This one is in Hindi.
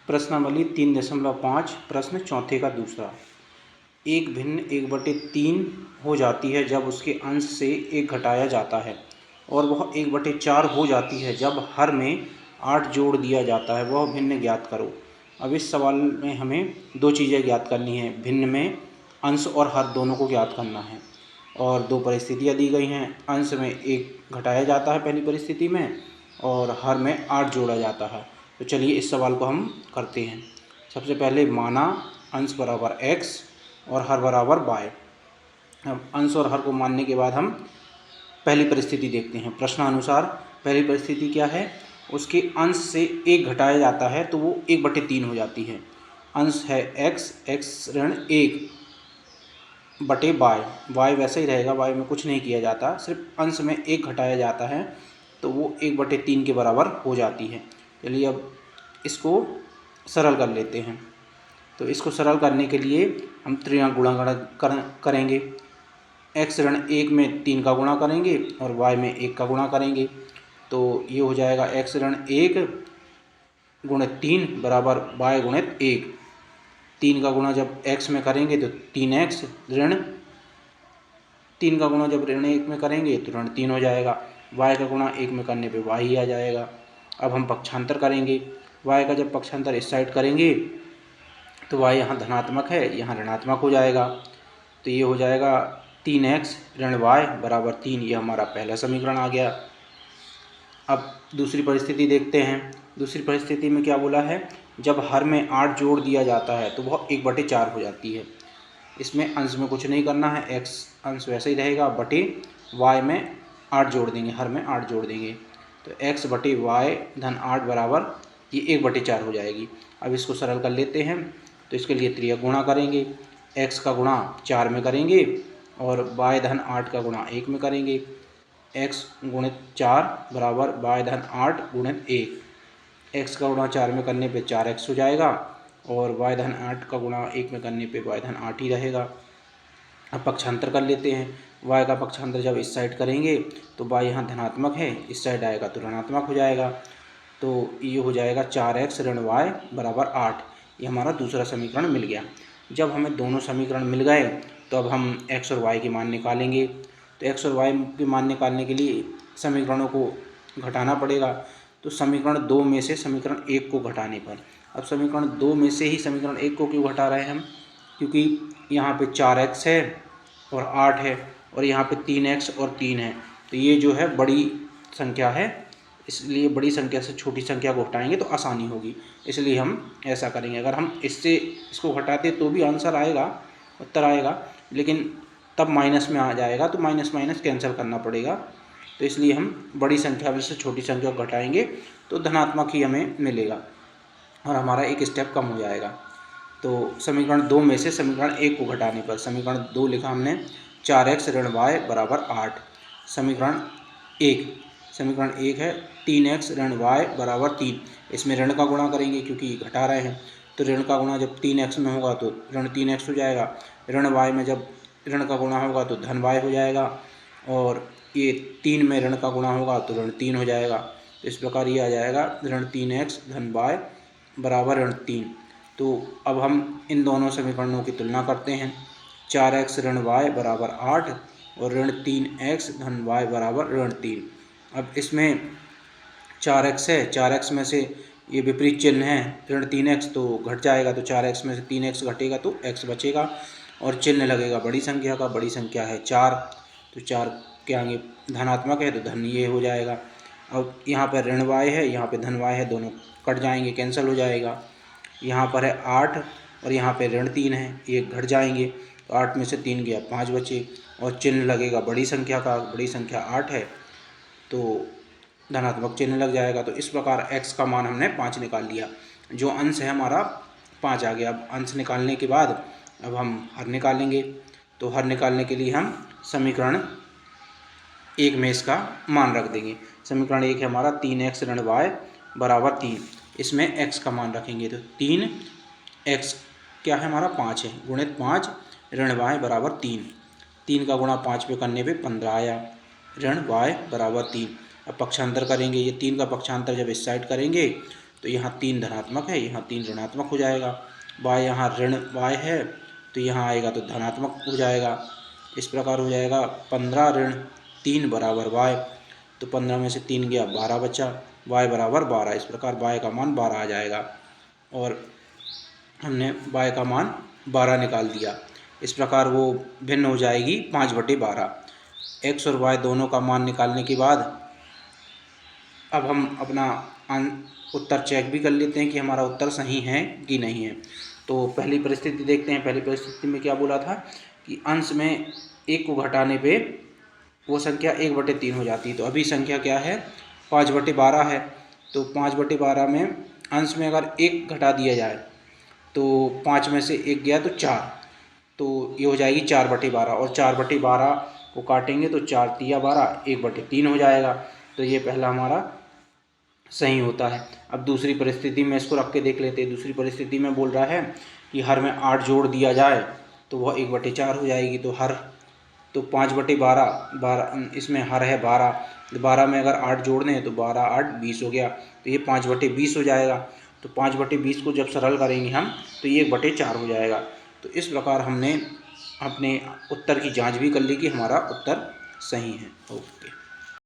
प्रश्नावली 3.5 प्रश्न चौथे का दूसरा। एक भिन्न 1/3 हो जाती है जब उसके अंश से 1 घटाया जाता है, और वह 1/4 हो जाती है जब हर में 8 जोड़ दिया जाता है। वह भिन्न ज्ञात करो। अब इस सवाल में हमें दो चीज़ें ज्ञात करनी है। भिन्न में अंश और हर दोनों को ज्ञात करना है, और दो परिस्थितियाँ दी गई हैं। अंश में 1 घटाया जाता है पहली परिस्थिति में, और हर में 8 जोड़ा जाता है। तो चलिए इस सवाल को हम करते हैं। सबसे पहले माना अंश बराबर x और हर बराबर y। अब अंश और हर को मानने के बाद हम पहली परिस्थिति देखते हैं। प्रश्नानुसार पहली परिस्थिति क्या है? उसके अंश से 1 घटाया जाता है तो वो 1/3 हो जाती है। अंश है x ऋण 1 बटे y वैसे ही रहेगा, y में कुछ नहीं किया जाता, सिर्फ अंश में 1 घटाया जाता है तो वो 1/3 के बराबर हो जाती है। चलिए अब इसको सरल कर लेते हैं। तो इसको सरल करने के लिए हम त्रियां गुणा करेंगे। x ऋण 1 में 3 का गुणा करेंगे और y में 1 का गुणा करेंगे। तो ये हो जाएगा x ऋण 1 गुणित 3 बराबर y गुणित 1। 3 का गुणा जब x में करेंगे तो 3x, ऋण 3 का गुणा जब ऋण 1 में करेंगे तो ऋण 3 हो जाएगा। y का गुणा 1 में करने पे y ही आ जाएगा। अब हम पक्षांतर करेंगे। y का जब पक्षांतर इस साइड करेंगे तो y यहाँ धनात्मक है, यहाँ ऋणात्मक हो जाएगा। तो ये हो जाएगा 3x ऋण y बराबर 3। ये हमारा पहला समीकरण आ गया। अब दूसरी परिस्थिति देखते हैं। दूसरी परिस्थिति में क्या बोला है? जब हर में 8 जोड़ दिया जाता है तो वह 1/4 हो जाती है। इसमें अंश में कुछ नहीं करना है, x अंश वैसे ही रहेगा, बटे y में 8 जोड़ देंगे, हर में 8 जोड़ देंगे। तो x बटे y धन 8 बराबर ये 1/4 हो जाएगी। अब इसको सरल कर लेते हैं। तो इसके लिए त्रिया गुणा करेंगे। x का गुणा 4 में करेंगे और y धन 8 का गुणा 1 में करेंगे। x गुणित 4 बराबर y धन 8 गुणित 1। x का गुणा 4 में करने पे 4x हो जाएगा, और y धन 8 का गुणा 1 में करने पे y धन 8 ही रहेगा। अब पक्षांतर कर लेते हैं। y का पक्षांतर जब इस साइड करेंगे तो y यहाँ धनात्मक है, इस साइड आएगा तो ऋणात्मक हो जाएगा। तो ये हो जाएगा 4x ऋण y बराबर 8। ये हमारा दूसरा समीकरण मिल गया। जब हमें दोनों समीकरण मिल गए तो अब हम x और y की मान निकालेंगे। तो x और y की मान निकालने के लिए समीकरणों को घटाना पड़ेगा। तो समीकरण 2 में से समीकरण 1 को घटाने पर, अब समीकरण 2 में से ही समीकरण 1 को क्यों घटा रहे हैं हम? क्योंकि यहाँ पे 4x है और 8 है, और यहाँ पे 3x और 3 है। तो ये जो है बड़ी संख्या है, इसलिए बड़ी संख्या से छोटी संख्या को घटाएंगे तो आसानी होगी, इसलिए हम ऐसा करेंगे। अगर हम इससे इसको घटाते तो भी आंसर आएगा, उत्तर आएगा, लेकिन तब माइनस में आ जाएगा तो माइनस माइनस कैंसिल करना पड़ेगा। तो इसलिए हम बड़ी संख्या में से छोटी संख्या को घटाएंगे तो धनात्मक ही हमें मिलेगा और हमारा एक स्टेप कम हो जाएगा। तो समीकरण 2 में से समीकरण 1 को घटाने पर, समीकरण 2 लिखा हमने 4x ऋण y बराबर 8। समीकरण 1 है 3x ऋण y बराबर 3। इसमें ऋण का गुणा करेंगे क्योंकि घटा रहे हैं, तो ऋण का गुणा जब 3x में होगा तो ऋण 3x हो जाएगा। ऋण y में जब ऋण का गुणा होगा तो धन y हो जाएगा, और ये 3 में ऋण का गुणा होगा तो ऋण 3 हो जाएगा। तो इस प्रकार ये आ जाएगा ऋण 3x धन y बराबर ऋण 3। तो अब हम इन दोनों समीकरणों की तुलना करते हैं। 4x ऋण y बराबर 8 और ऋण 3x धन y बराबर ऋण 3। अब इसमें 4x है, 4x में से ये विपरीत चिन्ह है ऋण 3x, तो घट जाएगा। तो 4x में से 3x घटेगा तो x बचेगा, और चिन्ह लगेगा बड़ी संख्या का। बड़ी संख्या है 4, तो 4 के आगे धनात्मक है तो धन ये हो जाएगा। अब यहाँ पर ऋण y है, यहाँ पे धन y है, दोनों कट जाएंगे, कैंसिल हो जाएगा। यहाँ पर है 8 और यहाँ पे ऋण 3 है, ये घट जाएंगे, तो 8 में से 3 गया 5 बचे, और चिन्ह लगेगा बड़ी संख्या का। बड़ी संख्या 8 है तो धनात्मक चिन्ह लग जाएगा। तो इस प्रकार x का मान हमने 5 निकाल लिया। जो अंश है हमारा 5 आ गया। अब अंश निकालने के बाद अब हम हर निकालेंगे। तो हर निकालने के लिए हम समीकरण 1 में इसका मान रख देंगे। समीकरण 1 है हमारा 3x ऋण y बराबर 3। इसमें x का मान रखेंगे तो 3x क्या है हमारा 5 है, गुणित 5 ऋण y बराबर 3। 3 का गुणा 5 पे करने पे 15 आया, ऋण y बराबर 3। अब पक्षांतर करेंगे। ये 3 का पक्षांतर जब इस साइड करेंगे तो यहाँ 3 धनात्मक है, यहाँ 3 ऋणात्मक हो जाएगा। y यहाँ ऋण y है तो यहाँ आएगा तो धनात्मक हो जाएगा। इस प्रकार हो जाएगा 15 ऋण 3 बराबर y। तो 15 में से 3 गया 12 बचा, y बराबर 12। इस प्रकार y का मान 12 आ जाएगा और हमने y का मान 12 निकाल दिया। इस प्रकार वो भिन्न हो जाएगी 5/12। x और y दोनों का मान निकालने के बाद अब हम अपना उत्तर चेक भी कर लेते हैं कि हमारा उत्तर सही है कि नहीं है। तो पहली परिस्थिति देखते हैं। पहली परिस्थिति में क्या बोला था कि अंश में 1 को घटाने पे वो संख्या 1/3 हो जाती है। तो अभी संख्या क्या है 5/12 है। तो 5/12 में अंश में अगर 1 घटा दिया जाए तो 5 में से 1 गया तो 4, तो ये हो जाएगी 4/12 और 4/12 को काटेंगे तो 4 तिया 12 1/3 हो जाएगा। तो ये पहला हमारा सही होता है। अब दूसरी परिस्थिति में इसको रख के देख लेते हैं। दूसरी परिस्थिति में बोल रहा है कि हर में 8 जोड़ दिया जाए तो वह 1/4 हो जाएगी। तो हर तो 5/12 इसमें हर है 12, 12 में अगर 8 जोड़ दें तो 12 8 20 हो गया। तो ये 5/20 हो जाएगा। तो 5/20 को जब सरल करेंगे हम तो ये 1/4 हो जाएगा। तो इस प्रकार हमने अपने उत्तर की जांच भी कर ली कि हमारा उत्तर सही है। ओके।